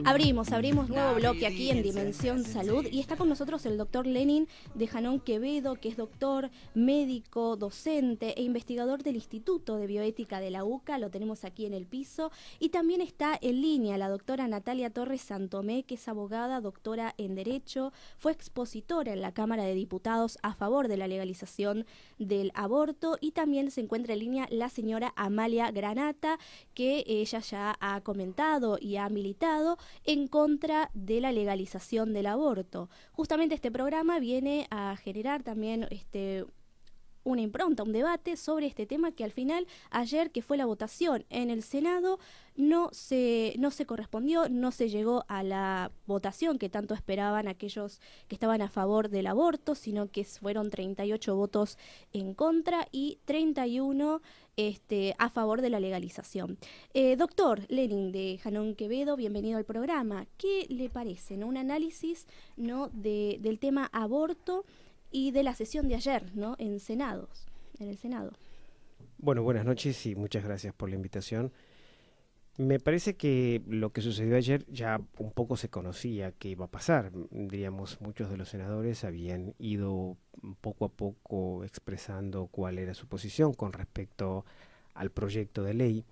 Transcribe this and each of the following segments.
Abrimos nuevo bloque aquí en Dimensión Salud y está con nosotros el doctor Lenin de Janón Quevedo, que es doctor, médico, docente e investigador del Instituto de Bioética de la UCA, lo tenemos aquí en el piso, y también está en línea la doctora Natalia Torres Santomé, que es abogada, doctora en Derecho, fue expositora en la Cámara de Diputados a favor de la legalización del aborto, y también se encuentra en línea la señora Amalia Granata, que ella ya ha comentado y ha militado en contra de la legalización del aborto. Justamente este programa viene a generar también una impronta, un debate sobre este tema que al final, ayer que fue la votación en el Senado, no se correspondió, no se llegó a la votación que tanto esperaban aquellos que estaban a favor del aborto, sino que fueron 38 votos en contra y 31 a favor de la legalización. Doctor Lenin de Janón Quevedo, bienvenido al programa. ¿Qué le parece, ¿no? Un análisis, ¿no?, del tema aborto y de la sesión de ayer, ¿no?, en el Senado. Bueno, buenas noches y muchas gracias por la invitación. Me parece que lo que sucedió ayer ya un poco se conocía que iba a pasar. Diríamos, muchos de los senadores habían ido poco a poco expresando cuál era su posición con respecto al proyecto de ley,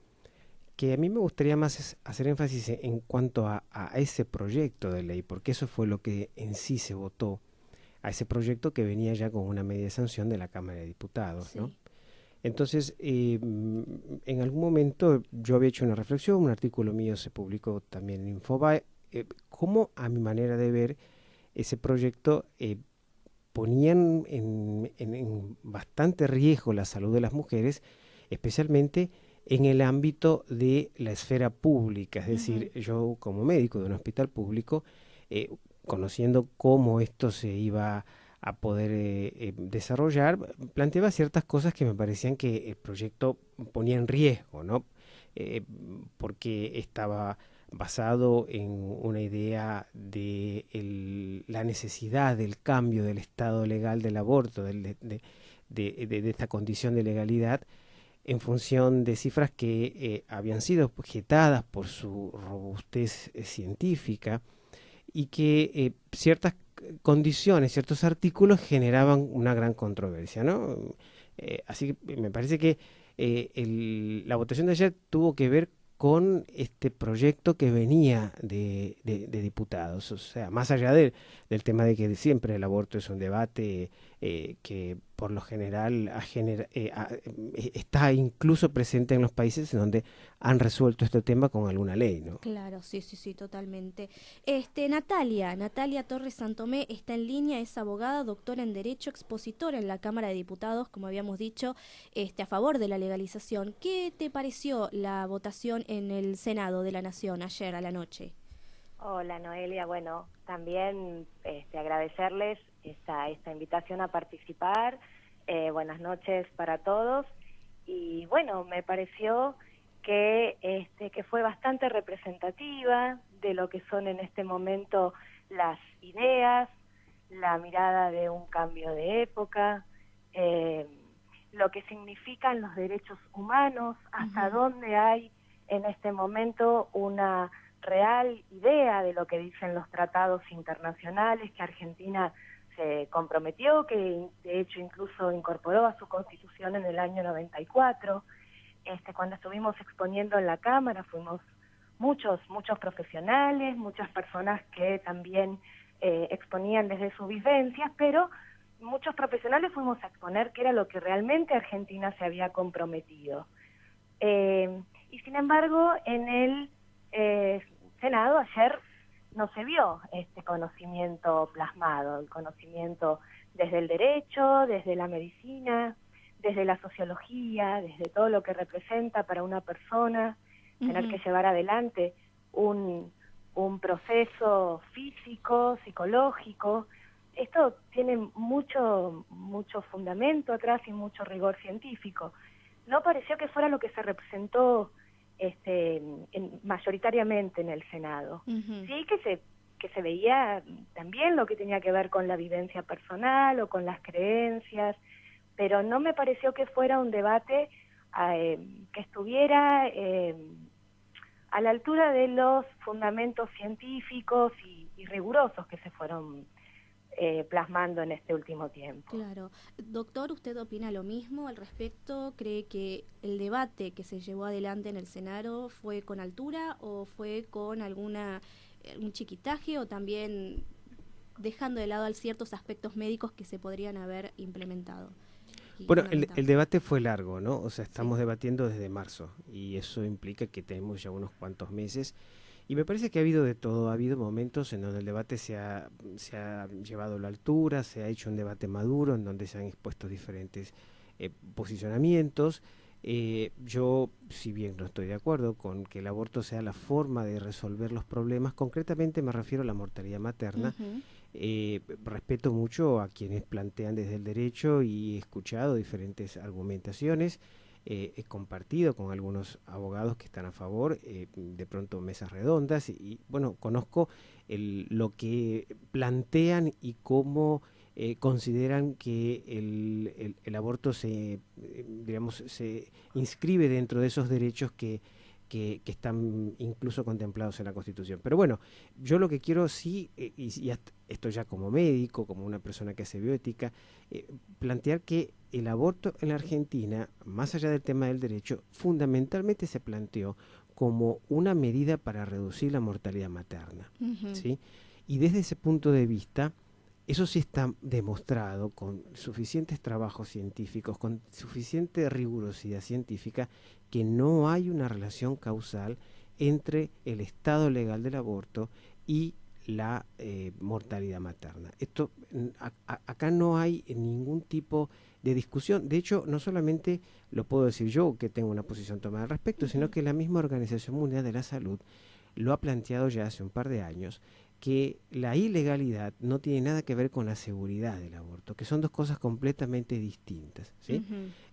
que a mí me gustaría más hacer énfasis en cuanto a ese proyecto de ley, porque eso fue lo que en sí se votó, a ese proyecto que venía ya con una media sanción de la Cámara de Diputados, ¿no? Sí. Entonces, en algún momento yo había hecho una reflexión, un artículo mío se publicó también en Infobae, cómo a mi manera de ver ese proyecto ponían en bastante riesgo la salud de las mujeres, especialmente en el ámbito de la esfera pública, es Ujú. decir, yo como médico de un hospital público, eh, conociendo cómo esto se iba a poder desarrollar, planteaba ciertas cosas que me parecían que el proyecto ponía en riesgo, ¿no? Eh, Porque estaba basado en una idea de la necesidad del cambio del estado legal del aborto, de esta condición de legalidad, en función de cifras que habían sido objetadas por su robustez científica y que ciertas condiciones, ciertos artículos generaban una gran controversia, ¿no? Así que me parece que la votación de ayer tuvo que ver con este proyecto que venía de diputados, o sea, más allá del tema de que siempre el aborto es un debate que por lo general está incluso presente en los países en donde han resuelto este tema con alguna ley, ¿no? Claro, sí, sí, sí, totalmente. Natalia Torres Santomé está en línea, es abogada, doctora en Derecho, expositora en la Cámara de Diputados, como habíamos dicho, a favor de la legalización. ¿Qué te pareció la votación en el Senado de la Nación ayer a la noche? Hola Noelia, bueno, también agradecerles esta invitación a participar. Buenas noches para todos. Y bueno, me pareció que fue bastante representativa de lo que son en este momento las ideas, la mirada de un cambio de época, eh, lo que significan los derechos humanos, hasta Ujú. dónde hay en este momento una real idea de lo que dicen los tratados internacionales que Argentina se comprometió, que de hecho incluso incorporó a su constitución en el año 94. Cuando estuvimos exponiendo en la Cámara fuimos muchos profesionales, muchas personas que también exponían desde sus vivencias, pero muchos profesionales fuimos a exponer qué era lo que realmente Argentina se había comprometido. Y sin embargo, en el eh, Senado ayer no se vio este conocimiento plasmado, el conocimiento desde el derecho, desde la medicina, desde la sociología, desde todo lo que representa para una persona tener que Ujú. llevar adelante un, un proceso físico, psicológico. Esto tiene mucho fundamento atrás y mucho rigor científico. No pareció que fuera lo que se representó mayoritariamente en el Senado. Ujú. Sí que se veía también lo que tenía que ver con la vivencia personal o con las creencias, pero no me pareció que fuera un debate que estuviera a la altura de los fundamentos científicos y rigurosos que se fueron plasmando en este último tiempo. Claro. Doctor, ¿usted opina lo mismo al respecto? ¿Cree que el debate que se llevó adelante en el Senado fue con altura o fue con algún chiquitaje o también dejando de lado ciertos aspectos médicos que se podrían haber implementado? Bueno, el debate fue largo, ¿no? O sea, estamos Sí. debatiendo desde marzo y eso implica que tenemos ya unos cuantos meses. Y me parece que ha habido de todo, ha habido momentos en donde el debate se ha llevado a la altura, se ha hecho un debate maduro, en donde se han expuesto diferentes posicionamientos. Yo, si bien no estoy de acuerdo con que el aborto sea la forma de resolver los problemas, concretamente me refiero a la mortalidad materna. Respeto mucho a quienes plantean desde el derecho y he escuchado diferentes argumentaciones. He compartido con algunos abogados que están a favor, de pronto mesas redondas, y bueno, conozco lo que plantean y cómo consideran que el aborto digamos, se inscribe dentro de esos derechos que están incluso contemplados en la Constitución. Pero bueno, yo lo que quiero sí, esto ya como médico, como una persona que hace bioética, plantear que el aborto en la Argentina, más allá del tema del derecho, fundamentalmente se planteó como una medida para reducir la mortalidad materna, ¿sí? Y desde ese punto de vista, eso sí está demostrado con suficientes trabajos científicos, con suficiente rigurosidad científica, que no hay una relación causal entre el estado legal del aborto y la mortalidad materna. Esto acá no hay ningún tipo de discusión. De hecho, no solamente lo puedo decir yo, que tengo una posición tomada al respecto, sino que la misma Organización Mundial de la Salud lo ha planteado ya hace un par de años, que la ilegalidad no tiene nada que ver con la seguridad del aborto, que son dos cosas completamente distintas, ¿sí?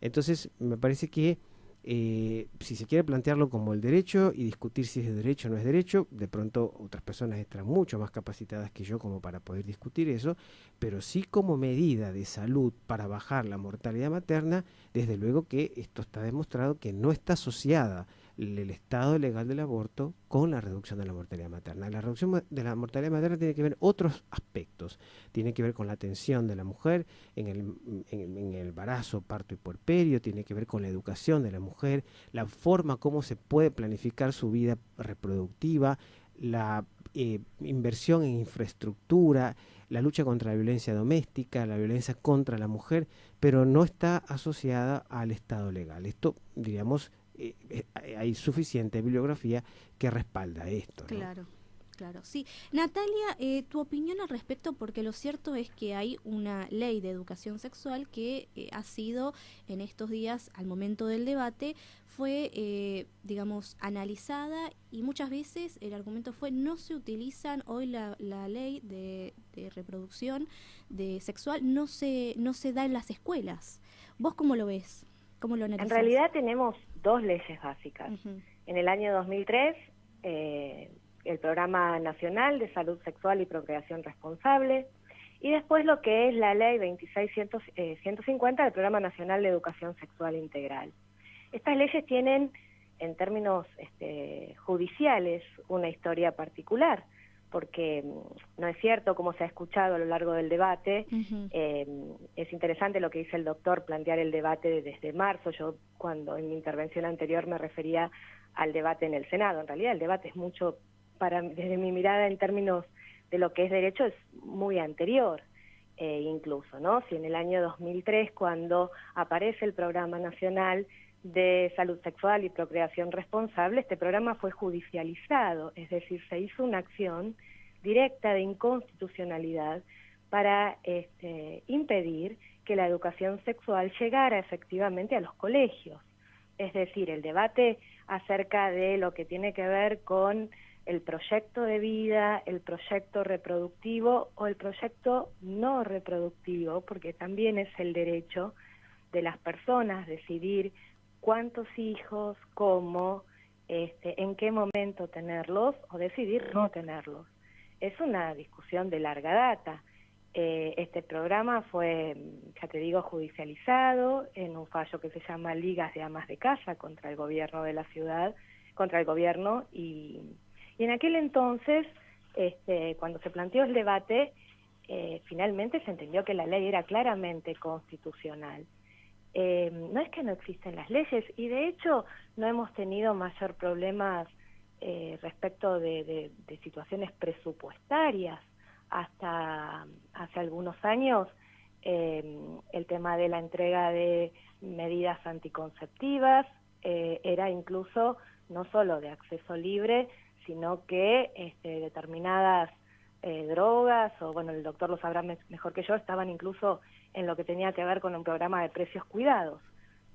Entonces, me parece que si se quiere plantearlo como el derecho y discutir si es derecho o no es derecho, de pronto otras personas están mucho más capacitadas que yo como para poder discutir eso, pero sí como medida de salud para bajar la mortalidad materna, desde luego que esto está demostrado que no está asociada el estado legal del aborto con la reducción de la mortalidad materna. La reducción de la mortalidad materna tiene que ver otros aspectos, tiene que ver con la atención de la mujer en el embarazo, parto y puerperio, tiene que ver con la educación de la mujer, la forma como se puede planificar su vida reproductiva, la inversión en infraestructura, la lucha contra la violencia doméstica, la violencia contra la mujer, pero no está asociada al estado legal. Esto, diríamos, hay suficiente bibliografía que respalda esto, ¿no? Claro, claro, sí. Natalia, tu opinión al respecto, porque lo cierto es que hay una ley de educación sexual que ha sido en estos días, al momento del debate, fue, digamos, analizada y muchas veces el argumento fue no se utilizan hoy la ley de reproducción de sexual, no se da en las escuelas. ¿Vos cómo lo ves? ¿Cómo lo analizás? En realidad tenemos dos leyes básicas. En el año 2003, el Programa Nacional de Salud Sexual y Procreación Responsable, y después lo que es la Ley 26150 del Programa Nacional de Educación Sexual Integral. Estas leyes tienen, en términos judiciales, una historia particular, porque no es cierto, como se ha escuchado a lo largo del debate, es interesante lo que dice el doctor, plantear el debate desde marzo. Yo cuando en mi intervención anterior me refería al debate en el Senado, en realidad el debate es mucho, desde mi mirada en términos de lo que es derecho, es muy anterior, incluso, ¿no? Si en el año 2003, cuando aparece el Programa Nacional de Salud Sexual y Procreación Responsable, este programa fue judicializado, es decir, se hizo una acción directa de inconstitucionalidad para impedir que la educación sexual llegara efectivamente a los colegios. Es decir, el debate acerca de lo que tiene que ver con el proyecto de vida, el proyecto reproductivo o el proyecto no reproductivo, porque también es el derecho de las personas decidir cuántos hijos, cómo, en qué momento tenerlos o decidir no tenerlos. Es una discusión de larga data. Este programa fue, ya te digo, judicializado en un fallo que se llama Ligas de Amas de Casa contra el gobierno de la ciudad contra el gobierno y en aquel entonces, cuando se planteó el debate, finalmente se entendió que la ley era claramente constitucional. No es que no existen las leyes, y de hecho no hemos tenido mayor problemas respecto de situaciones presupuestarias. Hasta hace algunos años el tema de la entrega de medidas anticonceptivas era incluso no solo de acceso libre, sino que determinadas drogas, o bueno, el doctor lo sabrá mejor que yo, estaban incluso en lo que tenía que ver con un programa de precios cuidados.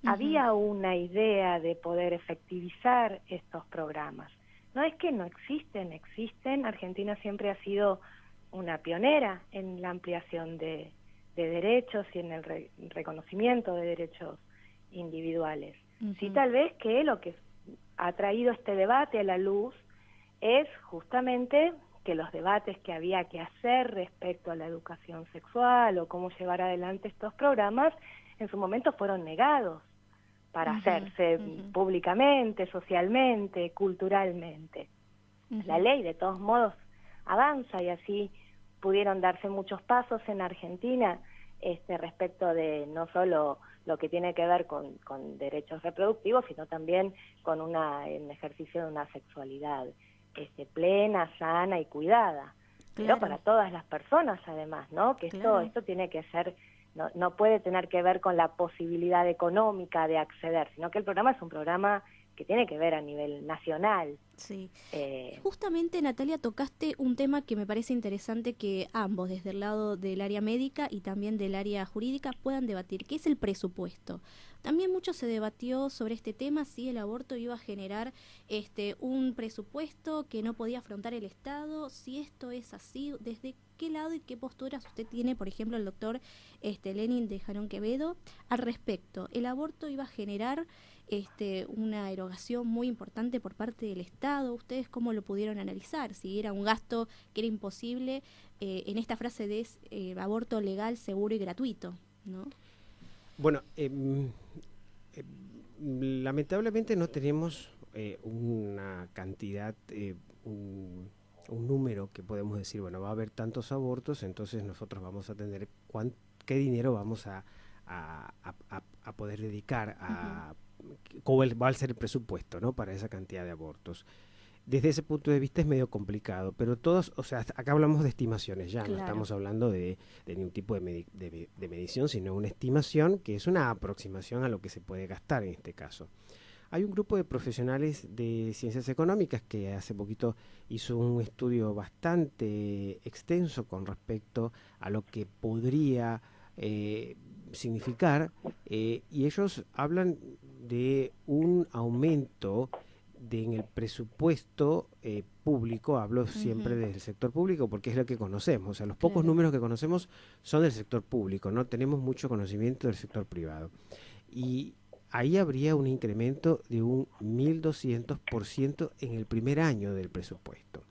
Había una idea de poder efectivizar estos programas. No es que no existen, existen. Argentina siempre ha sido una pionera en la ampliación de derechos y en el reconocimiento de derechos individuales. Sí, tal vez que lo que ha traído este debate a la luz es justamente que los debates que había que hacer respecto a la educación sexual o cómo llevar adelante estos programas en su momento fueron negados para hacerse públicamente, socialmente, culturalmente. La ley, de todos modos, avanza y así pudieron darse muchos pasos en Argentina respecto de no solo lo que tiene que ver con derechos reproductivos, sino también con el ejercicio de una sexualidad plena, sana y cuidada, pero para todas las personas además, ¿no? Que esto tiene que ser, no puede tener que ver con la posibilidad económica de acceder, sino que el programa es un programa que tiene que ver a nivel nacional. Sí. Justamente, Natalia, tocaste un tema que me parece interesante que ambos, desde el lado del área médica y también del área jurídica, puedan debatir, que es el presupuesto. También mucho se debatió sobre este tema, si el aborto iba a generar un presupuesto que no podía afrontar el Estado, si esto es así, desde qué lado y qué posturas usted tiene, por ejemplo, el doctor Lenin de Janón Quevedo, al respecto. ¿El aborto iba a generar una erogación muy importante por parte del Estado? ¿Ustedes cómo lo pudieron analizar? Si era un gasto que era imposible en esta frase de aborto legal, seguro y gratuito, ¿no? Bueno, lamentablemente no tenemos una cantidad, un número que podemos decir, bueno, va a haber tantos abortos, entonces nosotros vamos a tener qué dinero vamos a poder dedicar a cómo va a ser el presupuesto, ¿no?, para esa cantidad de abortos. Desde ese punto de vista es medio complicado, pero todos, o sea, acá hablamos de estimaciones ya, no estamos hablando de ningún tipo de medición, sino una estimación que es una aproximación a lo que se puede gastar en este caso. Hay un grupo de profesionales de ciencias económicas que hace poquito hizo un estudio bastante extenso con respecto a lo que podría significar, y ellos hablan de un aumento en el presupuesto público. Hablo siempre del sector público porque es lo que conocemos, o sea, los pocos números que conocemos son del sector público, no tenemos mucho conocimiento del sector privado, y ahí habría un incremento de un 1.200% en el primer año del presupuesto.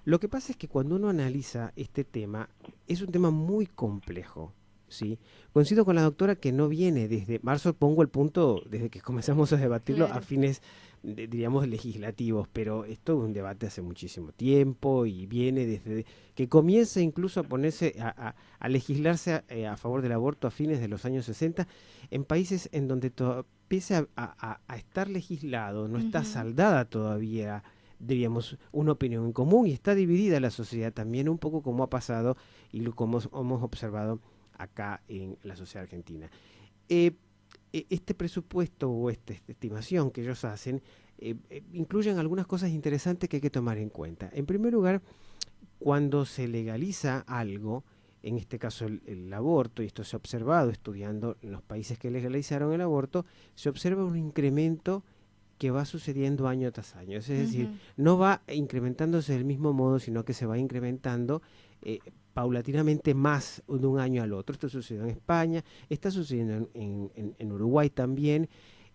Lo que pasa es que cuando uno analiza este tema, es un tema muy complejo, ¿sí? Coincido con la doctora que no viene desde marzo, pongo el punto desde que comenzamos a debatirlo a fines, diríamos, legislativos, pero esto es un debate hace muchísimo tiempo y viene desde que comienza incluso a ponerse a legislarse a favor del aborto a fines de los años 60 en países en donde pese a estar legislado, no está saldada todavía, diríamos, una opinión en común, y está dividida la sociedad también, un poco como ha pasado y como hemos observado acá en la sociedad argentina. Este presupuesto o esta estimación que ellos hacen incluyen algunas cosas interesantes que hay que tomar en cuenta. En primer lugar, cuando se legaliza algo, en este caso el aborto, y esto se ha observado estudiando en los países que legalizaron el aborto, se observa un incremento que va sucediendo año tras año. Es decir, no va incrementándose del mismo modo, sino que se va incrementando paulatinamente más de un año al otro. Esto sucedió en España, está sucediendo en Uruguay también,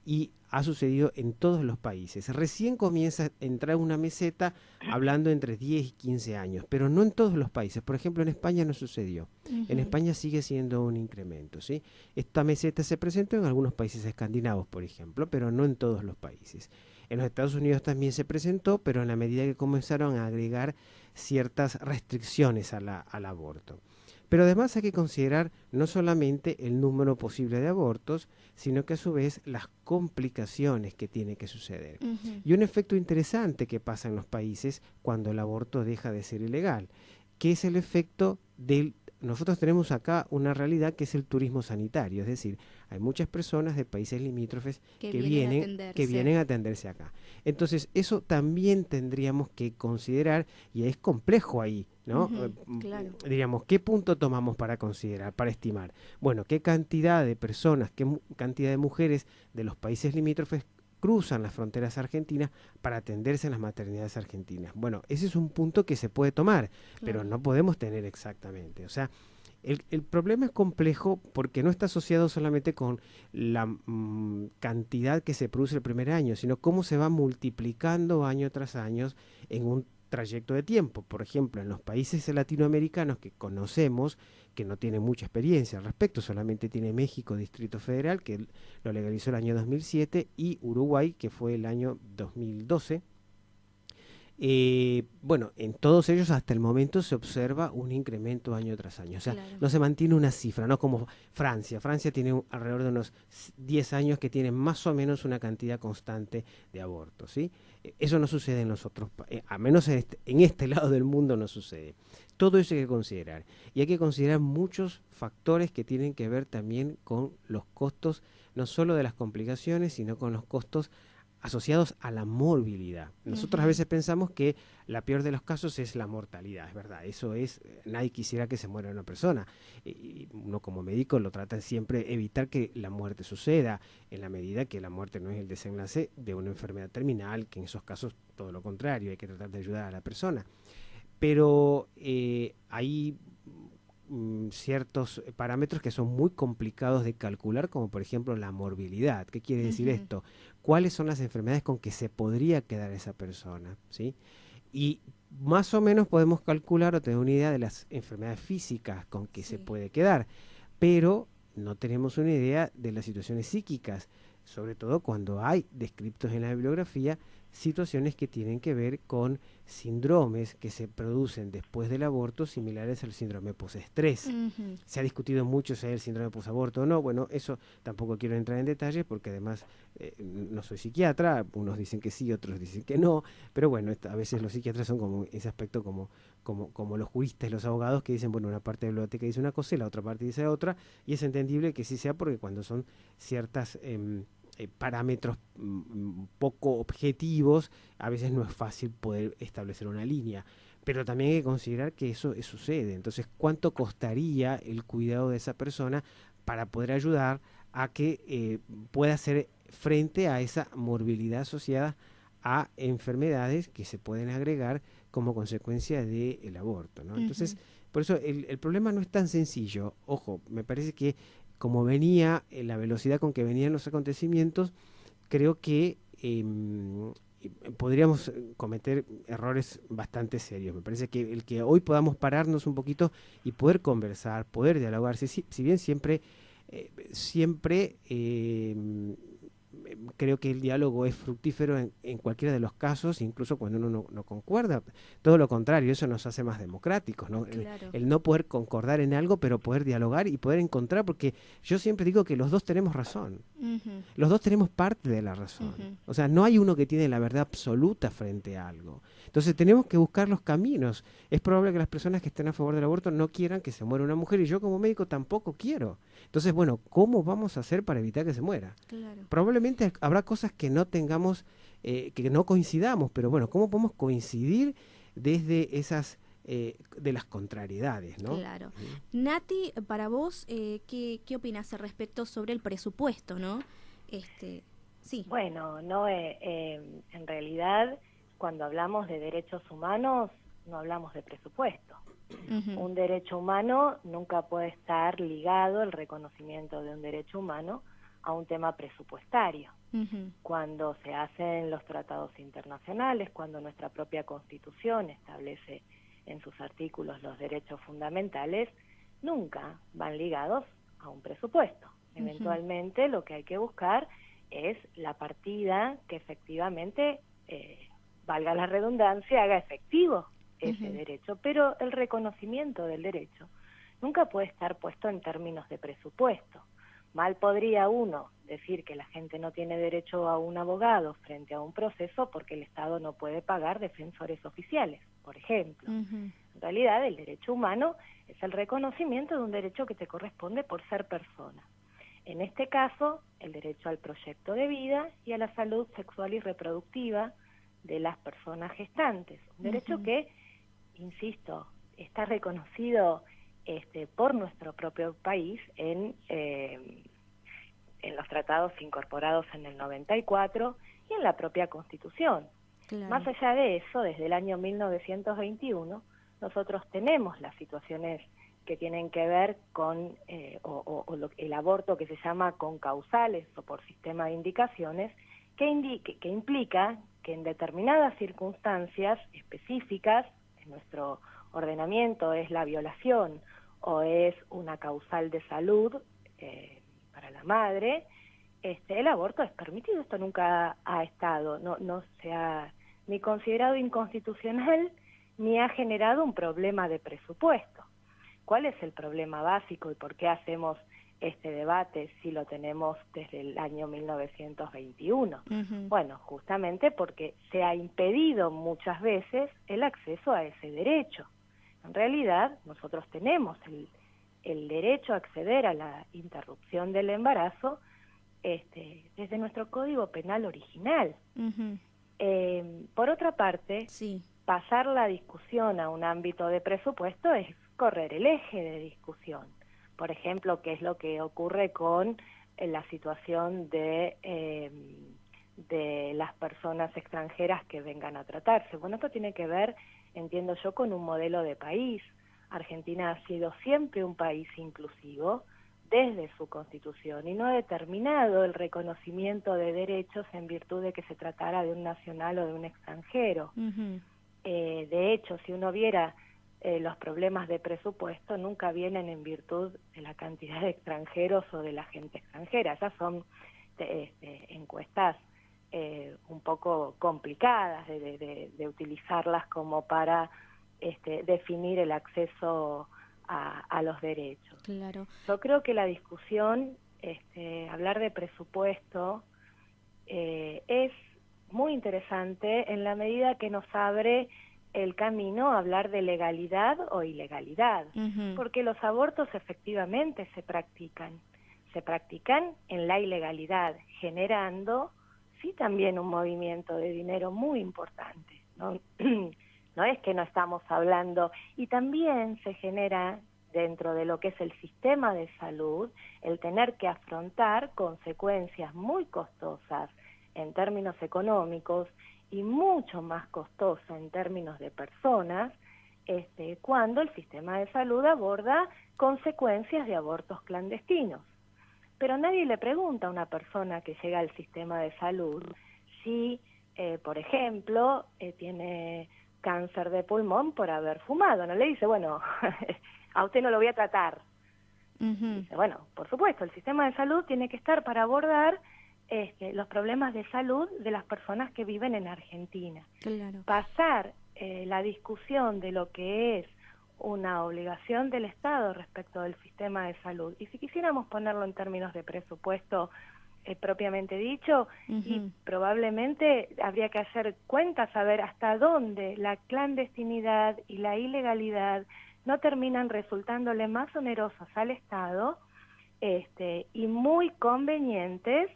y ha sucedido en todos los países. Recién comienza a entrar una meseta hablando entre 10 y 15 años, pero no en todos los países. Por ejemplo, en España no sucedió. En España sigue siendo un incremento, ¿sí? Esta meseta se presentó en algunos países escandinavos, por ejemplo, pero no en todos los países. En los Estados Unidos también se presentó, pero en la medida que comenzaron a agregar ciertas restricciones al aborto. Pero además hay que considerar no solamente el número posible de abortos, sino que a su vez las complicaciones que tiene que suceder. Y un efecto interesante que pasa en los países cuando el aborto deja de ser ilegal, que es el efecto del... Nosotros tenemos acá una realidad que es el turismo sanitario, es decir, hay muchas personas de países limítrofes que vienen a atenderse acá. Entonces, eso también tendríamos que considerar, y es complejo ahí, ¿no? Claro. Diríamos, ¿qué punto tomamos para considerar, para estimar? Bueno, ¿qué cantidad de personas, qué cantidad de mujeres de los países limítrofes cruzan las fronteras argentinas para atenderse en las maternidades argentinas? Bueno, ese es un punto que se puede tomar, pero no podemos tener exactamente. O sea, el problema es complejo porque no está asociado solamente con la cantidad que se produce el primer año, sino cómo se va multiplicando año tras año en un trayecto de tiempo. Por ejemplo, en los países latinoamericanos que conocemos, que no tienen mucha experiencia al respecto, solamente tiene México, Distrito Federal, que lo legalizó el año 2007, y Uruguay, que fue el año 2012. Bueno, en todos ellos hasta el momento se observa un incremento año tras año. O sea, no se mantiene una cifra, no como Francia. Francia tiene alrededor de unos 10 años que tiene más o menos una cantidad constante de abortos, ¿sí? Eso no sucede en los otros países, a menos en este lado del mundo no sucede. Todo eso hay que considerar. Y hay que considerar muchos factores que tienen que ver también con los costos, no solo de las complicaciones, sino con los costos asociados a la morbilidad. Nosotros a veces pensamos que la peor de los casos es la mortalidad, es verdad, eso es, nadie quisiera que se muera una persona, y uno como médico lo trata siempre evitar que la muerte suceda, en la medida que la muerte no es el desenlace de una enfermedad terminal, que en esos casos todo lo contrario, hay que tratar de ayudar a la persona. Pero hay ciertos parámetros que son muy complicados de calcular, como por ejemplo la morbilidad. ¿Qué quiere decir esto? ¿Cuáles son las enfermedades con que se podría quedar esa persona? ¿Sí? Y más o menos podemos calcular o tener una idea de las enfermedades físicas con que se puede quedar, pero no tenemos una idea de las situaciones psíquicas, sobre todo cuando hay descriptos en la bibliografía situaciones que tienen que ver con síndromes que se producen después del aborto similares al síndrome postestrés. Se ha discutido mucho si hay el síndrome posaborto o no. Bueno, eso tampoco quiero entrar en detalles porque además no soy psiquiatra, unos dicen que sí, otros dicen que no, pero bueno, a veces los psiquiatras son como ese aspecto como los juristas y los abogados que dicen, bueno, una parte de la biblioteca dice una cosa y la otra parte dice otra, y es entendible que sí sea porque cuando son ciertas parámetros poco objetivos, a veces no es fácil poder establecer una línea, pero también hay que considerar que eso sucede. Entonces, ¿cuánto costaría el cuidado de esa persona para poder ayudar a que pueda hacer frente a esa morbilidad asociada a enfermedades que se pueden agregar como consecuencia del aborto, ¿no? Entonces, por eso el problema no es tan sencillo. Ojo, me parece que como venía, la velocidad con que venían los acontecimientos, creo que podríamos cometer errores bastante serios. Me parece que el que hoy podamos pararnos un poquito y poder conversar, poder dialogar, si bien siempre creo que el diálogo es fructífero en cualquiera de los casos, incluso cuando uno no concuerda. Todo lo contrario, eso nos hace más democráticos, ¿no? Claro. El no poder concordar en algo, pero poder dialogar y poder encontrar, porque yo siempre digo que los dos tenemos razón. Los dos tenemos parte de la razón. O sea, no hay uno que tiene la verdad absoluta frente a algo. Entonces tenemos que buscar los caminos. Es probable que las personas que estén a favor del aborto no quieran que se muera una mujer, y yo como médico tampoco quiero. Entonces, bueno, ¿cómo vamos a hacer para evitar que se muera? Claro. Probablemente habrá cosas que no tengamos, que no coincidamos, pero bueno, ¿cómo podemos coincidir desde esas, de las contrariedades, ¿no? Claro. Nati, para vos, ¿qué opinas al respecto sobre el presupuesto, no? Sí. Bueno, no, en realidad, cuando hablamos de derechos humanos, no hablamos de presupuesto. Un derecho humano nunca puede estar ligado, el reconocimiento de un derecho humano, a un tema presupuestario. Cuando se hacen los tratados internacionales, cuando nuestra propia Constitución establece en sus artículos los derechos fundamentales, nunca van ligados a un presupuesto. Eventualmente lo que hay que buscar es la partida que efectivamente, valga la redundancia, haga efectivo ese derecho, pero el reconocimiento del derecho nunca puede estar puesto en términos de presupuesto. Mal podría uno decir que la gente no tiene derecho a un abogado frente a un proceso porque el Estado no puede pagar defensores oficiales, por ejemplo. En realidad, el derecho humano es el reconocimiento de un derecho que te corresponde por ser persona. En este caso, el derecho al proyecto de vida y a la salud sexual y reproductiva de las personas gestantes. Un derecho que, insisto, está reconocido por nuestro propio país en los tratados incorporados en el 94 y en la propia Constitución. Claro. Más allá de eso, desde el año 1921, nosotros tenemos las situaciones que tienen que ver con el aborto que se llama con causales o por sistema de indicaciones, que implica que en determinadas circunstancias específicas, en nuestro ordenamiento es la violación o es una causal de salud para la madre, el aborto es permitido. Esto nunca ha estado, no se ha ni considerado inconstitucional ni ha generado un problema de presupuesto. ¿Cuál es el problema básico y por qué hacemos este debate si lo tenemos desde el año 1921? Bueno, justamente porque se ha impedido muchas veces el acceso a ese derecho. En realidad, nosotros tenemos el derecho a acceder a la interrupción del embarazo desde nuestro Código Penal original. Por otra parte, pasar la discusión a un ámbito de presupuesto es correr el eje de discusión. Por ejemplo, qué es lo que ocurre con la situación de las personas extranjeras que vengan a tratarse. Bueno, esto tiene que ver, entiendo yo, con un modelo de país. Argentina ha sido siempre un país inclusivo desde su Constitución y no ha determinado el reconocimiento de derechos en virtud de que se tratara de un nacional o de un extranjero. De hecho, si uno viera los problemas de presupuesto, nunca vienen en virtud de la cantidad de extranjeros o de la gente extranjera. Esas son encuestas un poco complicadas de utilizarlas como para definir el acceso a los derechos. Claro. Yo creo que la discusión, hablar de presupuesto, es muy interesante en la medida que nos abre el camino a hablar de legalidad o ilegalidad, porque los abortos efectivamente se practican en la ilegalidad, generando sí también un movimiento de dinero muy importante, ¿no? No es que no estamos hablando, y también se genera dentro de lo que es el sistema de salud el tener que afrontar consecuencias muy costosas en términos económicos y mucho más costosa en términos de personas, cuando el sistema de salud aborda consecuencias de abortos clandestinos. Pero nadie le pregunta a una persona que llega al sistema de salud si, por ejemplo, tiene cáncer de pulmón por haber fumado. No le dice, bueno, a usted no lo voy a tratar. Dice, bueno, por supuesto, el sistema de salud tiene que estar para abordar los problemas de salud de las personas que viven en Argentina. Claro. Pasar la discusión de lo que es una obligación del Estado respecto del sistema de salud, y si quisiéramos ponerlo en términos de presupuesto propiamente dicho, y probablemente habría que hacer cuentas, saber hasta dónde la clandestinidad y la ilegalidad no terminan resultándole más onerosas al Estado y muy convenientes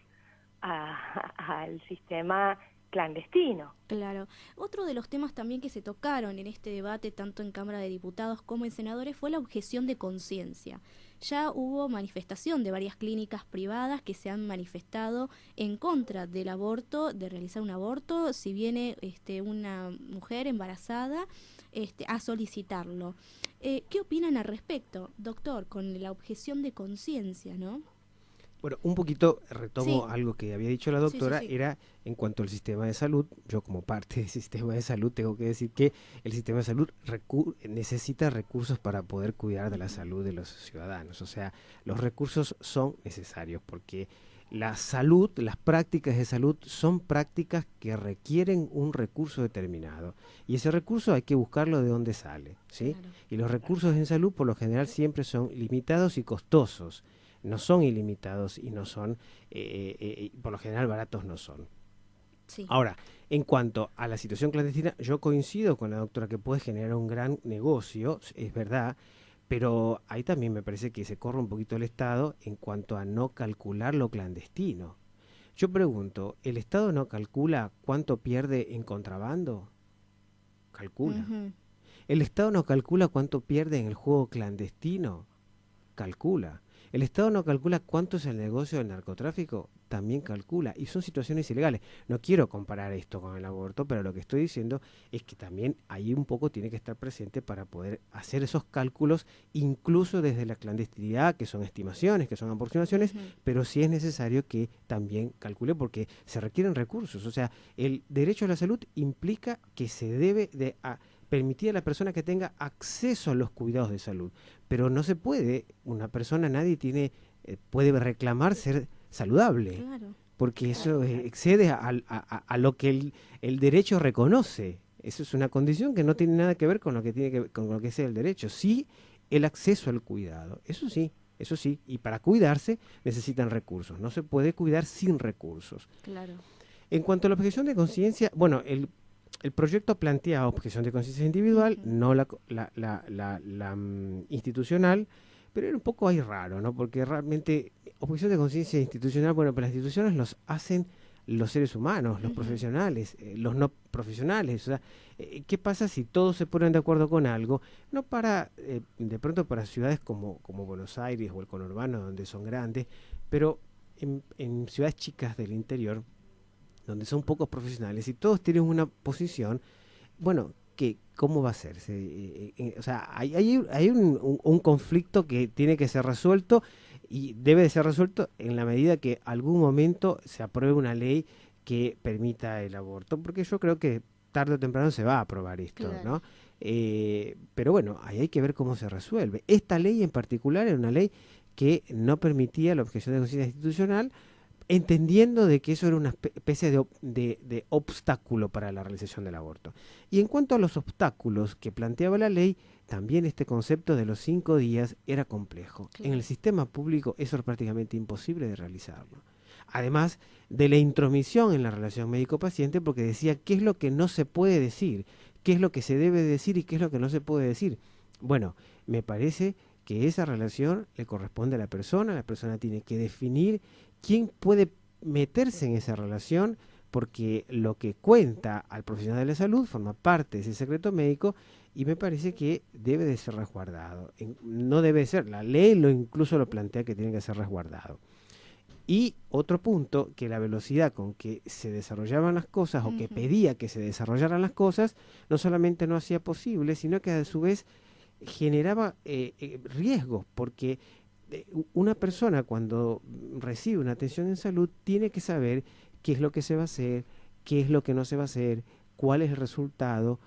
al sistema clandestino. Claro. Otro de los temas también que se tocaron en este debate, tanto en Cámara de Diputados como en Senadores, fue la objeción de conciencia. Ya hubo manifestación de varias clínicas privadas que se han manifestado en contra del aborto, de realizar un aborto, si viene una mujer embarazada a solicitarlo. ¿Qué opinan al respecto, doctor, con la objeción de conciencia, no? Bueno, un poquito retomo algo que había dicho la doctora, era en cuanto al sistema de salud. Yo como parte del sistema de salud tengo que decir que el sistema de salud necesita recursos para poder cuidar de la salud de los ciudadanos. O sea, los recursos son necesarios porque la salud, las prácticas de salud son prácticas que requieren un recurso determinado. Y ese recurso hay que buscarlo de dónde sale, ¿sí? Claro. Y los recursos en salud por lo general siempre son limitados y costosos. No son ilimitados y no son, por lo general baratos no son. Sí. Ahora, en cuanto a la situación clandestina, yo coincido con la doctora que puede generar un gran negocio, es verdad, pero ahí también me parece que se corre un poquito el Estado en cuanto a no calcular lo clandestino. Yo pregunto, ¿el Estado no calcula cuánto pierde en contrabando? Calcula. Ujú. ¿El Estado no calcula cuánto pierde en el juego clandestino? Calcula. ¿El Estado no calcula cuánto es el negocio del narcotráfico? También calcula. Y son situaciones ilegales. No quiero comparar esto con el aborto, pero lo que estoy diciendo es que también ahí un poco tiene que estar presente para poder hacer esos cálculos, incluso desde la clandestinidad, que son estimaciones, que son aproximaciones, Ujú. pero sí es necesario que también calcule porque se requieren recursos. O sea, el derecho a la salud implica que se debe de permitir a la persona que tenga acceso a los cuidados de salud. Pero no se puede, una persona, nadie puede reclamar ser saludable, Claro. porque eso excede a lo que el derecho reconoce. Eso es una condición que no tiene nada que ver con lo que con lo que es el derecho. Sí, el acceso al cuidado, eso sí, y para cuidarse necesitan recursos. No se puede cuidar sin recursos. Claro. En cuanto a la objeción de conciencia, bueno, el proyecto plantea objeción de conciencia individual, Ujú. no institucional, pero era un poco ahí raro, ¿no? Porque realmente objeción de conciencia institucional, bueno, pero las instituciones los hacen los seres humanos, los Ujú. profesionales, los no profesionales. O sea, ¿qué pasa si todos se ponen de acuerdo con algo? No para, de pronto para ciudades como Buenos Aires o el conurbano, donde son grandes, pero en ciudades chicas del interior, donde son pocos profesionales y todos tienen una posición, bueno, que ¿cómo va a ser? O sea, hay un conflicto que tiene que ser resuelto y debe de ser resuelto en la medida que algún momento se apruebe una ley que permita el aborto, porque yo creo que tarde o temprano se va a aprobar esto, Claro. ¿no? Pero bueno, ahí hay que ver cómo se resuelve. Esta ley en particular era una ley que no permitía la objeción de conciencia institucional, entendiendo de que eso era una especie de obstáculo para la realización del aborto. Y en cuanto a los obstáculos que planteaba la ley, también este concepto de los 5 días era complejo. Claro. En el sistema público eso es prácticamente imposible de realizarlo. Además de la intromisión en la relación médico-paciente, porque decía qué es lo que no se puede decir, qué es lo que se debe decir y qué es lo que no se puede decir. Bueno, me parece que esa relación le corresponde a la persona tiene que definir quién puede meterse en esa relación, porque lo que cuenta al profesional de la salud forma parte de ese secreto médico y me parece que debe de ser resguardado. No debe ser, la ley incluso lo plantea que tiene que ser resguardado. Y otro punto, que la velocidad con que se desarrollaban las cosas o que Ujú. pedía que se desarrollaran las cosas, no solamente no hacía posible, sino que a su vez generaba riesgos, porque una persona cuando recibe una atención en salud tiene que saber qué es lo que se va a hacer, qué es lo que no se va a hacer, cuál es el resultado,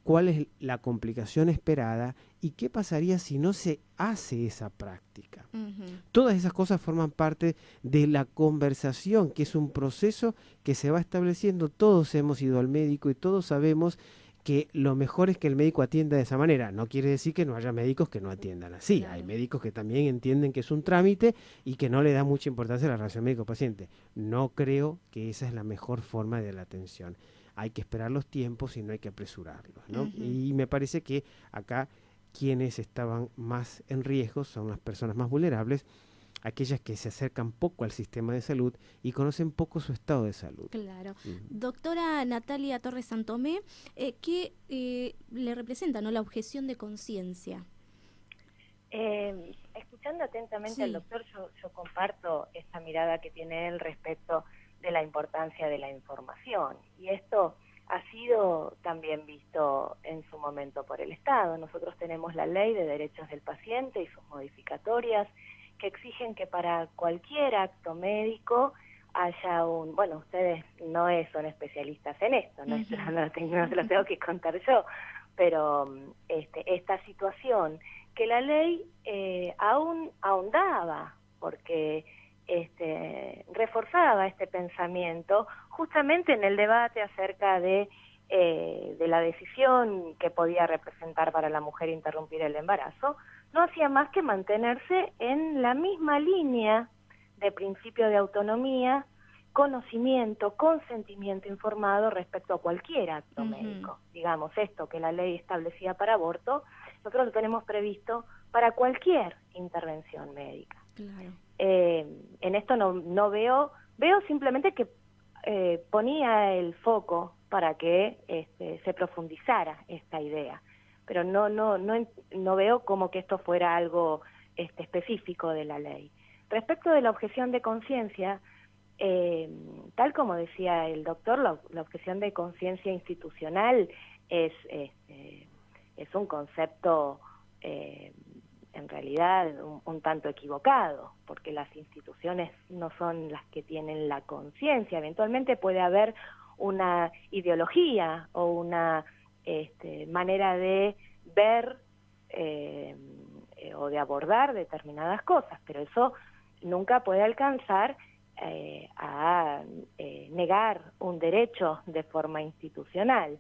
cuál es la complicación esperada y qué pasaría si no se hace esa práctica. Ujú. Todas esas cosas forman parte de la conversación, que es un proceso que se va estableciendo. Todos hemos ido al médico y todos sabemos que lo mejor es que el médico atienda de esa manera. No quiere decir que no haya médicos que no atiendan así. Claro. Hay médicos que también entienden que es un trámite y que no le da mucha importancia a la relación médico-paciente. No creo que esa es la mejor forma de la atención. Hay que esperar los tiempos y no hay que apresurarlos, ¿no? Ujú. Y me parece que acá quienes estaban más en riesgo son las personas más vulnerables, aquellas que se acercan poco al sistema de salud y conocen poco su estado de salud. Claro. Doctora Natalia Torres Santomé, ¿qué le representa, no, la objeción de conciencia? Escuchando atentamente Sí. al doctor, yo comparto esta mirada que tiene él respecto de la importancia de la información. Y esto ha sido también visto en su momento por el Estado. Nosotros tenemos la Ley de Derechos del Paciente y sus modificatorias que exigen que para cualquier acto médico haya bueno, ustedes no son especialistas en esto, no, Ujú. no se lo tengo que contar yo, pero esta situación que la ley aún ahondaba, porque reforzaba este pensamiento justamente en el debate acerca de la decisión que podía representar para la mujer interrumpir el embarazo, no hacía más que mantenerse en la misma línea de principio de autonomía, conocimiento, consentimiento informado respecto a cualquier acto médico. Digamos, esto que la ley establecía para aborto, nosotros lo tenemos previsto para cualquier intervención médica. Claro. En esto no veo simplemente que ponía el foco para que se profundizara esta idea, pero no veo como que esto fuera algo específico de la ley. Respecto de la objeción de conciencia, tal como decía el doctor, la objeción de conciencia institucional es un concepto en realidad un tanto equivocado, porque las instituciones no son las que tienen la conciencia. Eventualmente puede haber una ideología o una manera de ver o de abordar determinadas cosas, pero eso nunca puede alcanzar a negar un derecho de forma institucional.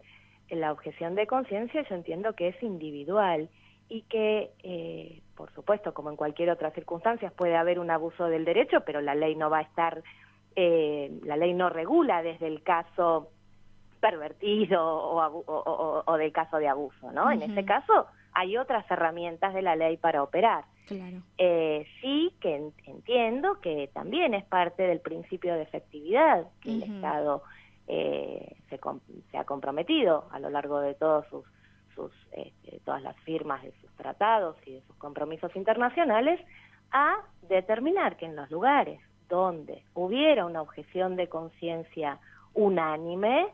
La objeción de conciencia yo entiendo que es individual y que, por supuesto, como en cualquier otra circunstancia, puede haber un abuso del derecho, pero la ley no va a estar, la ley no regula desde el caso pervertido o del caso de abuso, ¿no? En ese caso hay otras herramientas de la ley para operar. Claro. Sí que entiendo que también es parte del principio de efectividad que el Estado se ha comprometido a lo largo de todas las firmas de sus tratados y de sus compromisos internacionales a determinar que en los lugares donde hubiera una objeción de conciencia unánime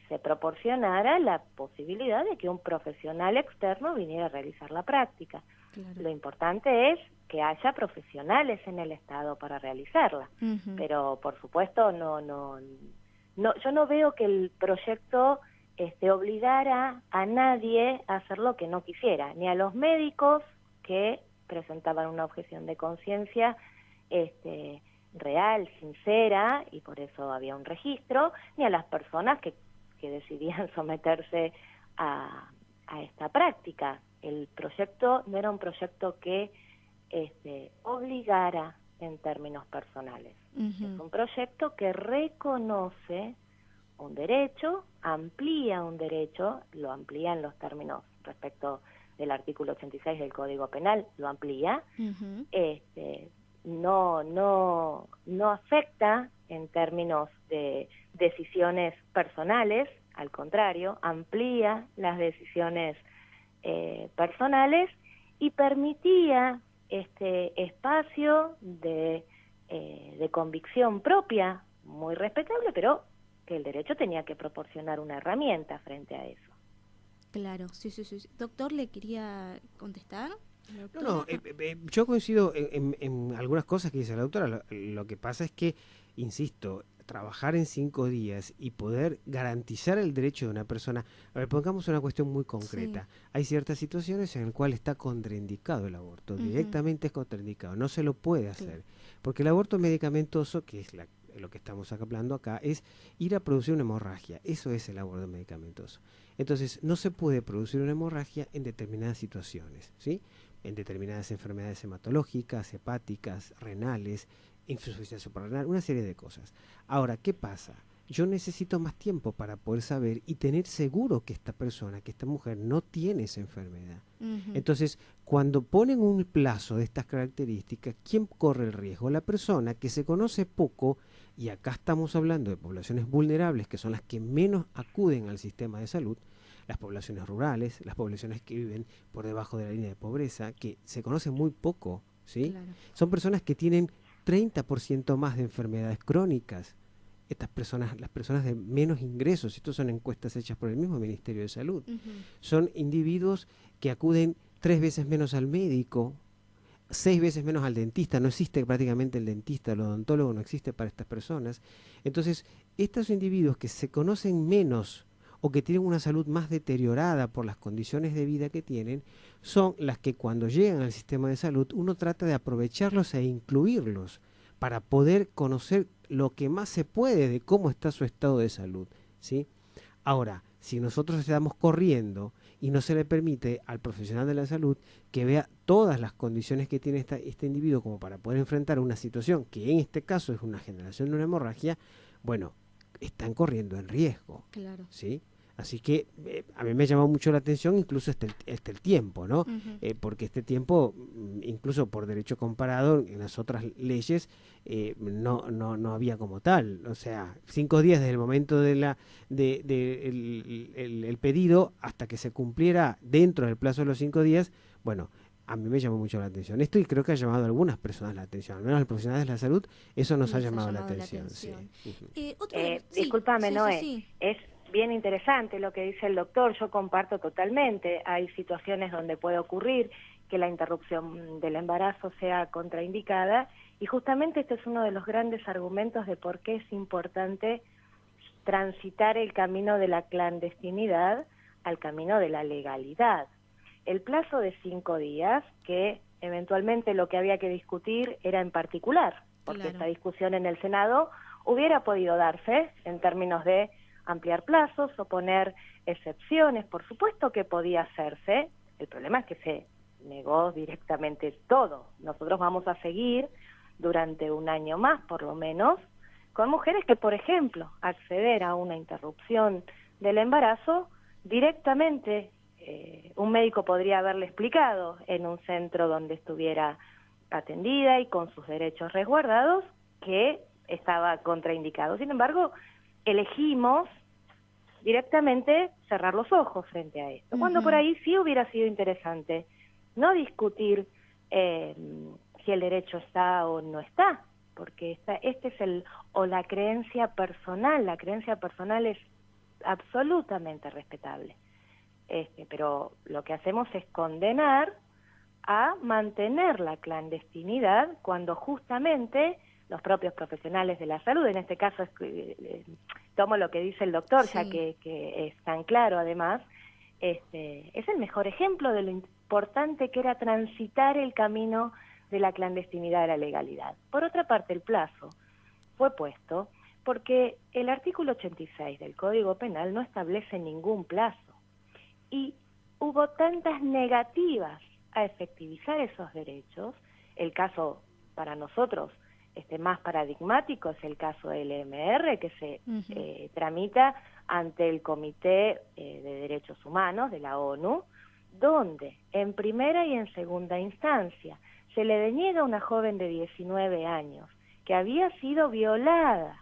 se proporcionara la posibilidad de que un profesional externo viniera a realizar la práctica. Claro. Lo importante es que haya profesionales en el Estado para realizarla, pero por supuesto yo no veo que el proyecto obligara a nadie a hacer lo que no quisiera, ni a los médicos que presentaban una objeción de conciencia real, sincera, y por eso había un registro, ni a las personas que decidían someterse a esta práctica. El proyecto no era un proyecto que obligara en términos personales. Es un proyecto que reconoce un derecho, amplía un derecho, lo amplía en los términos respecto del artículo 86 del Código Penal, lo amplía, no afecta en términos de decisiones personales, al contrario, amplía las decisiones personales y permitía espacio de convicción propia, muy respetable, pero que el derecho tenía que proporcionar una herramienta frente a eso. Claro, sí. Doctor, ¿le quería contestar? No, yo coincido en algunas cosas que dice la doctora. Lo que pasa es que, insisto, trabajar en 5 días y poder garantizar el derecho de una persona. A ver, pongamos una cuestión muy concreta. Sí. Hay ciertas situaciones en las cuales está contraindicado el aborto, directamente es contraindicado, no se lo puede hacer, porque el aborto medicamentoso, que es lo que estamos hablando acá, es ir a producir una hemorragia. Eso es el aborto medicamentoso. Entonces, no se puede producir una hemorragia en determinadas situaciones, ¿sí? En determinadas enfermedades hematológicas, hepáticas, renales, insuficiencia suprarrenal, una serie de cosas. Ahora, ¿qué pasa? Yo necesito más tiempo para poder saber y tener seguro que esta persona, que esta mujer no tiene esa enfermedad. Entonces, cuando ponen un plazo de estas características, ¿quién corre el riesgo? La persona que se conoce poco, y acá estamos hablando de poblaciones vulnerables, que son las que menos acuden al sistema de salud, las poblaciones rurales, las poblaciones que viven por debajo de la línea de pobreza, que se conocen muy poco, ¿sí? Claro. Son personas que tienen 30% más de enfermedades crónicas. Estas personas, las personas de menos ingresos, estas son encuestas hechas por el mismo Ministerio de Salud, son individuos que acuden 3 veces menos al médico, 6 veces menos al dentista. No existe prácticamente el dentista, el odontólogo no existe para estas personas. Entonces, estos individuos que se conocen menos o que tienen una salud más deteriorada por las condiciones de vida que tienen, son las que cuando llegan al sistema de salud uno trata de aprovecharlos e incluirlos para poder conocer lo que más se puede de cómo está su estado de salud, ¿sí? Ahora, si nosotros estamos corriendo y no se le permite al profesional de la salud que vea todas las condiciones que tiene este individuo como para poder enfrentar una situación que en este caso es una generación de una hemorragia, bueno, están corriendo en riesgo, Claro. ¿sí? Así que a mí me llamó mucho la atención incluso el tiempo, ¿no? Porque este tiempo, incluso por derecho comparado, en las otras leyes no había como tal. O sea, 5 días desde el momento de el pedido hasta que se cumpliera dentro del plazo de los 5 días, bueno, a mí me llamó mucho la atención esto y creo que ha llamado a algunas personas la atención, al menos a los profesionales de la salud, eso nos ha llamado la atención. Sí. Discúlpame, sí, Noé, sí. es bien interesante lo que dice el doctor, yo comparto totalmente, hay situaciones donde puede ocurrir que la interrupción del embarazo sea contraindicada y justamente este es uno de los grandes argumentos de por qué es importante transitar el camino de la clandestinidad al camino de la legalidad. El plazo de 5 días, que eventualmente lo que había que discutir era en particular, porque esta discusión en el Senado hubiera podido darse en términos de ampliar plazos o poner excepciones, por supuesto que podía hacerse, el problema es que se negó directamente todo. Nosotros vamos a seguir durante un año más, por lo menos, con mujeres que, por ejemplo, acceder a una interrupción del embarazo directamente, un médico podría haberle explicado en un centro donde estuviera atendida y con sus derechos resguardados que estaba contraindicado. Sin embargo, elegimos directamente cerrar los ojos frente a esto, cuando por ahí sí hubiera sido interesante no discutir si el derecho está o no está, porque este es la creencia personal. La creencia personal es absolutamente respetable, pero lo que hacemos es condenar a mantener la clandestinidad cuando justamente los propios profesionales de la salud, en este caso tomo lo que dice el doctor, ya que es tan claro además, es el mejor ejemplo de lo importante que era transitar el camino de la clandestinidad a la legalidad. Por otra parte, el plazo fue puesto porque el artículo 86 del Código Penal no establece ningún plazo y hubo tantas negativas a efectivizar esos derechos. El caso para nosotros más paradigmático es el caso del EMR, que se tramita ante el Comité de Derechos Humanos de la ONU, donde en primera y en segunda instancia se le deniega a una joven de 19 años que había sido violada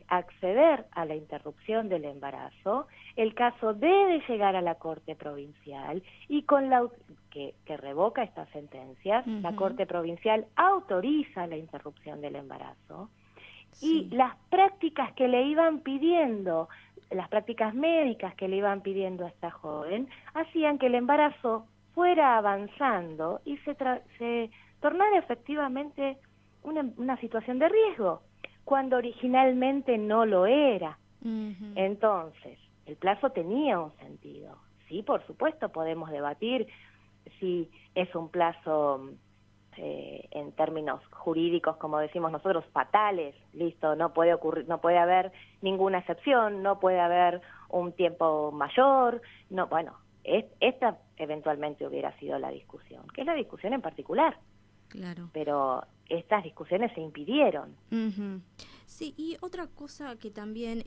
acceder a la interrupción del embarazo. El caso debe llegar a la Corte Provincial y con que revoca estas sentencias, la Corte Provincial autoriza la interrupción del embarazo y las prácticas que le iban pidiendo, las prácticas médicas que le iban pidiendo a esta joven, hacían que el embarazo fuera avanzando y se tornara efectivamente una situación de riesgo, cuando originalmente no lo era. Entonces, el plazo tenía un sentido. Sí, por supuesto, podemos debatir si es un plazo en términos jurídicos, como decimos nosotros, fatales. Listo, no puede ocurrir, no puede haber ninguna excepción, no puede haber un tiempo mayor. No, bueno, esta eventualmente hubiera sido la discusión, que es la discusión en particular. Claro. Pero estas discusiones se impidieron. Sí, y otra cosa que también,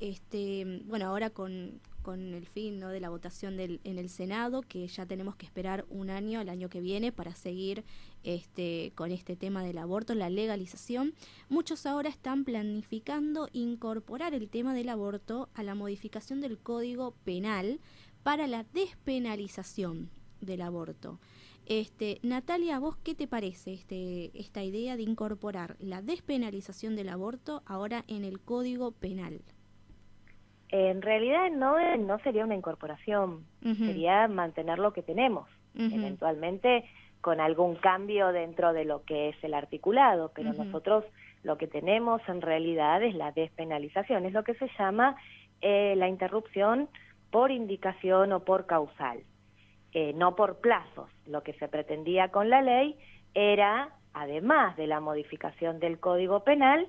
bueno, ahora con el fin, ¿no?, de la votación en el Senado, que ya tenemos que esperar un año, el año que viene, para seguir con este tema del aborto, la legalización, muchos ahora están planificando incorporar el tema del aborto a la modificación del Código Penal para la despenalización del aborto. Natalia, ¿a vos qué te parece esta idea de incorporar la despenalización del aborto ahora en el Código Penal? En realidad no sería una incorporación, sería mantener lo que tenemos, eventualmente con algún cambio dentro de lo que es el articulado, pero nosotros lo que tenemos en realidad es la despenalización, es lo que se llama la interrupción por indicación o por causal. No por plazos. Lo que se pretendía con la ley era además de la modificación del Código Penal,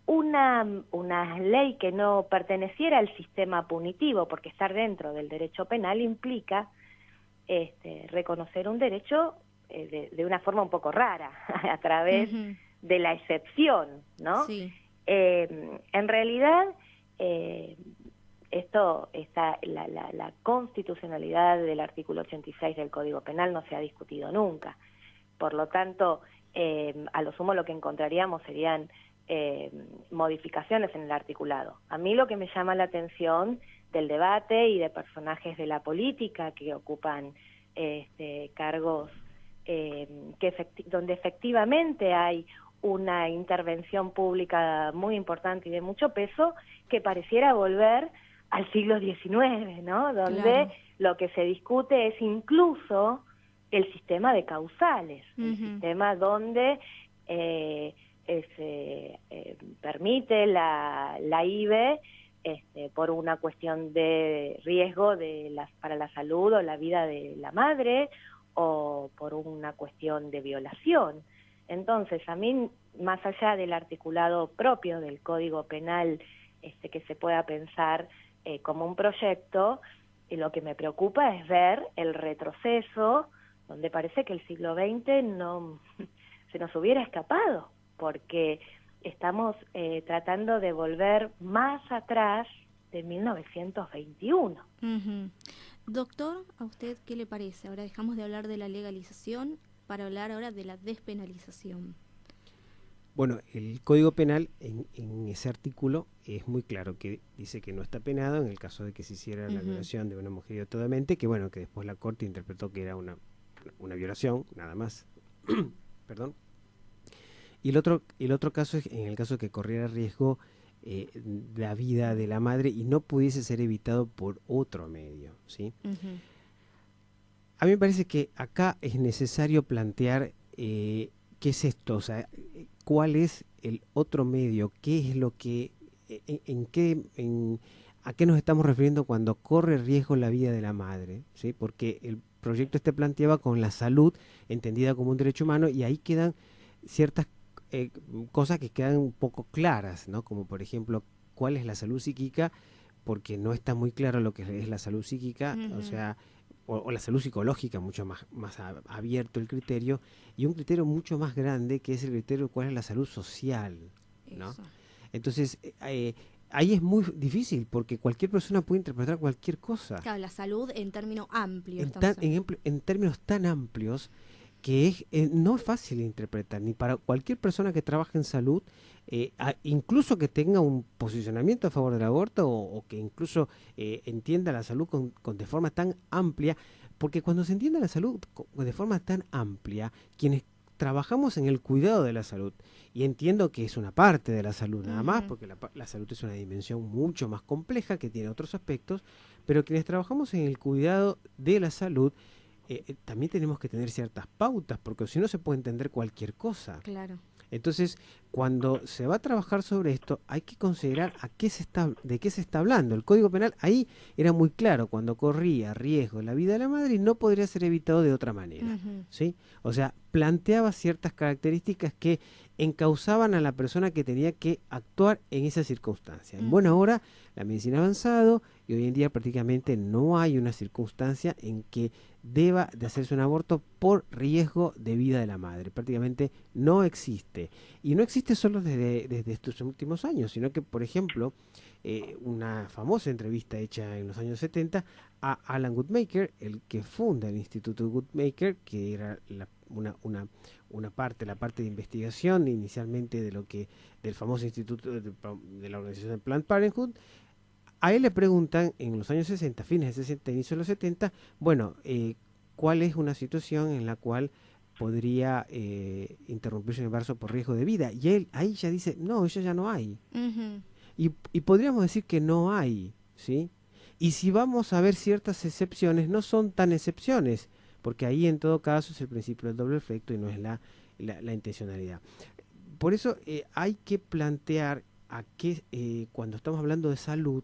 una ley que no perteneciera al sistema punitivo, porque estar dentro del derecho penal implica reconocer un derecho de una forma un poco rara, a través de la excepción, ¿no? Sí. En realidad, esto está, la constitucionalidad del artículo 86 del Código Penal no se ha discutido nunca. Por lo tanto, a lo sumo lo que encontraríamos serían modificaciones en el articulado. A mí lo que me llama la atención del debate y de personajes de la política que ocupan cargos donde efectivamente hay una intervención pública muy importante y de mucho peso, que pareciera volver al siglo XIX, ¿no? Donde claro, lo que se discute es incluso el sistema de causales, el sistema donde se permite la IVE por una cuestión de riesgo para la salud o la vida de la madre, o por una cuestión de violación. Entonces, a mí, más allá del articulado propio del Código Penal que se pueda pensar como un proyecto, lo que me preocupa es ver el retroceso, donde parece que el siglo XX no se nos hubiera escapado, porque estamos tratando de volver más atrás de 1921. Doctor, ¿a usted qué le parece? Ahora dejamos de hablar de la legalización para hablar ahora de la despenalización. Bueno, el Código Penal en ese artículo es muy claro, que dice que no está penado en el caso de que se hiciera la violación de una mujer idiotamente, que bueno, que después la Corte interpretó que era una violación, nada más. Perdón. Y el otro caso es en el caso que corriera riesgo la vida de la madre y no pudiese ser evitado por otro medio, ¿sí? A mí me parece que acá es necesario plantear qué es esto, o sea, cuál es el otro medio, qué es lo que, a qué nos estamos refiriendo cuando corre riesgo la vida de la madre, ¿sí? Porque el proyecto planteaba con la salud entendida como un derecho humano, y ahí quedan ciertas cosas que quedan un poco claras, ¿no? Como por ejemplo, ¿cuál es la salud psíquica? Porque no está muy claro lo que es la salud psíquica, o sea, o la salud psicológica, mucho más abierto el criterio, y un criterio mucho más grande que es el criterio de cuál es la salud social, ¿no? Eso. Entonces, ahí es muy difícil porque cualquier persona puede interpretar cualquier cosa. Claro, la salud en términos amplios. En términos tan amplios que no es fácil de interpretar, ni para cualquier persona que trabaje en salud, incluso que tenga un posicionamiento a favor del aborto o que incluso entienda la salud de forma tan amplia, porque cuando se entiende la salud de forma tan amplia, quienes trabajamos en el cuidado de la salud, y entiendo que es una parte de la salud nada más, porque la salud es una dimensión mucho más compleja que tiene otros aspectos, pero quienes trabajamos en el cuidado de la salud, también tenemos que tener ciertas pautas, porque si no se puede entender cualquier cosa. Claro. Entonces, cuando se va a trabajar sobre esto, hay que considerar de qué se está hablando. El Código Penal ahí era muy claro, cuando corría riesgo la vida de la madre y no podría ser evitado de otra manera, ¿sí? O sea, planteaba ciertas características que encauzaban a la persona que tenía que actuar en esa circunstancia. En buena hora, la medicina ha avanzado y hoy en día prácticamente no hay una circunstancia en que deba de hacerse un aborto por riesgo de vida de la madre. Prácticamente no existe. Y no existe solo desde estos últimos años, sino que, por ejemplo, una famosa entrevista hecha en los años 70 a Alan Guttmacher, el que funda el Instituto Guttmacher, que era la parte de investigación inicialmente del famoso instituto de la organización de Planned Parenthood. A él le preguntan en los años 60, fines de 60, inicio de los 70, bueno, ¿cuál es una situación en la cual podría interrumpirse un embarazo por riesgo de vida? Y él ahí ya dice, no, eso ya no hay. Y podríamos decir que no hay, ¿sí? Y si vamos a ver ciertas excepciones, no son tan excepciones, porque ahí en todo caso es el principio del doble efecto y no es la intencionalidad. Por eso hay que plantear cuando estamos hablando de salud,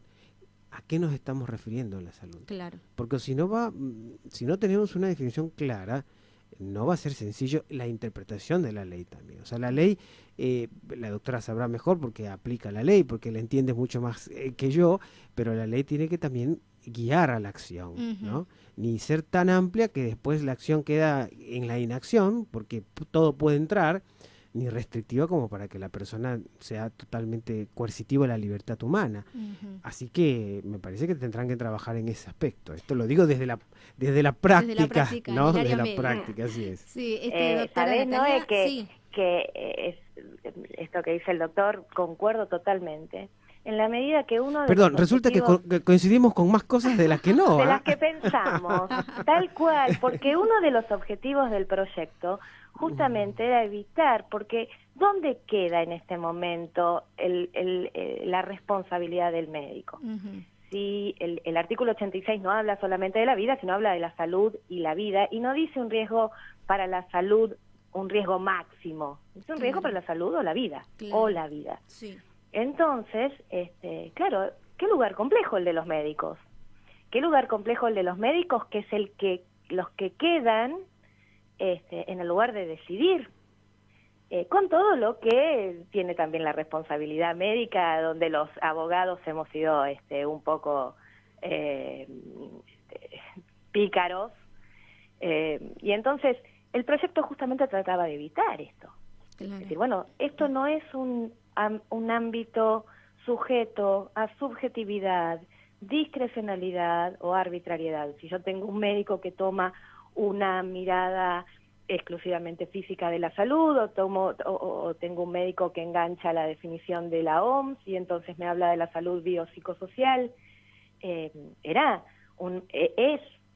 ¿a qué nos estamos refiriendo en la salud? Claro. Porque si no tenemos una definición clara, no va a ser sencillo la interpretación de la ley también. O sea, la ley, la doctora sabrá mejor porque aplica la ley, porque la entiende mucho más que yo, pero la ley tiene que también guiar a la acción, ¿no? Ni ser tan amplia que después la acción queda en la inacción, porque todo puede entrar, ni restrictiva como para que la persona sea totalmente coercitiva a la libertad humana. Así que me parece que tendrán que trabajar en ese aspecto. Esto lo digo desde la práctica, ¿no? Desde la práctica, así es. Sí, doctora ¿sabés, Natalia? Noé, Sí. que esto que dice el doctor, concuerdo totalmente. En la medida que uno de Perdón, los resulta que objetivos, coincidimos con más cosas de las que no. de las que pensamos, tal cual, porque uno de los objetivos del proyecto justamente era evitar, porque ¿dónde queda en este momento la responsabilidad del médico? Si el artículo 86 no habla solamente de la vida, sino habla de la salud y la vida, y no dice un riesgo para la salud, un riesgo máximo, es un riesgo para la salud o la vida, o la vida. Sí. Entonces, claro, qué lugar complejo el de los médicos. Qué lugar complejo el de los médicos, que es los que quedan en el lugar de decidir, con todo lo que tiene también la responsabilidad médica, donde los abogados hemos sido un poco pícaros. Y entonces, el proyecto justamente trataba de evitar esto. Claro. Es decir, bueno, esto no es un ámbito sujeto a subjetividad, discrecionalidad o arbitrariedad. Si yo tengo un médico que toma una mirada exclusivamente física de la salud, o tengo un médico que engancha la definición de la OMS y entonces me habla de la salud biopsicosocial, es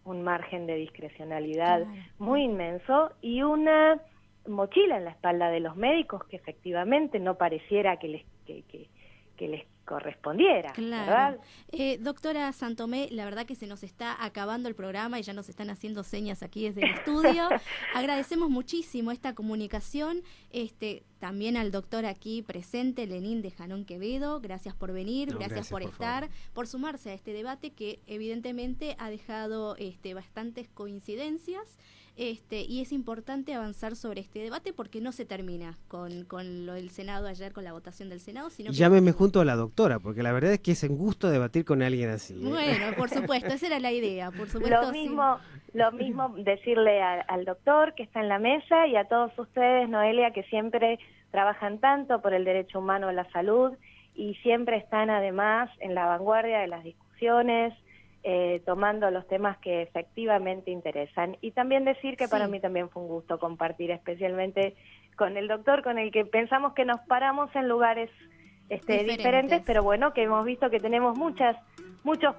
un margen de discrecionalidad muy inmenso y una mochila en la espalda de los médicos que efectivamente no pareciera que les correspondiera, ¿verdad? Doctora Santomé, la verdad que se nos está acabando el programa y ya nos están haciendo señas aquí desde el estudio. Agradecemos muchísimo esta comunicación, también al doctor aquí presente, Lenín de Janón Quevedo, gracias por venir, gracias por estar, por sumarse a este debate que evidentemente ha dejado bastantes coincidencias. Y es importante avanzar sobre este debate porque no se termina con lo del Senado ayer, con la votación del Senado, sino ya me junto a la doctora, porque la verdad es que es un gusto debatir con alguien así. Bueno, por supuesto, esa era la idea, por supuesto. Lo mismo decirle al doctor que está en la mesa y a todos ustedes, Noelia, que siempre trabajan tanto por el derecho humano a la salud y siempre están además en la vanguardia de las discusiones, tomando los temas que efectivamente interesan. Y también decir que para mí también fue un gusto compartir especialmente con el doctor, con el que pensamos que nos paramos en lugares diferentes, pero bueno, que hemos visto que tenemos muchos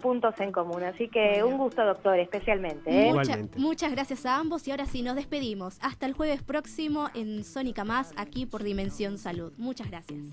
puntos en común. Así que un gusto, doctor, especialmente. Muchas gracias a ambos y ahora sí nos despedimos. Hasta el jueves próximo en Sónica Más, aquí por Dimensión Salud. Muchas gracias.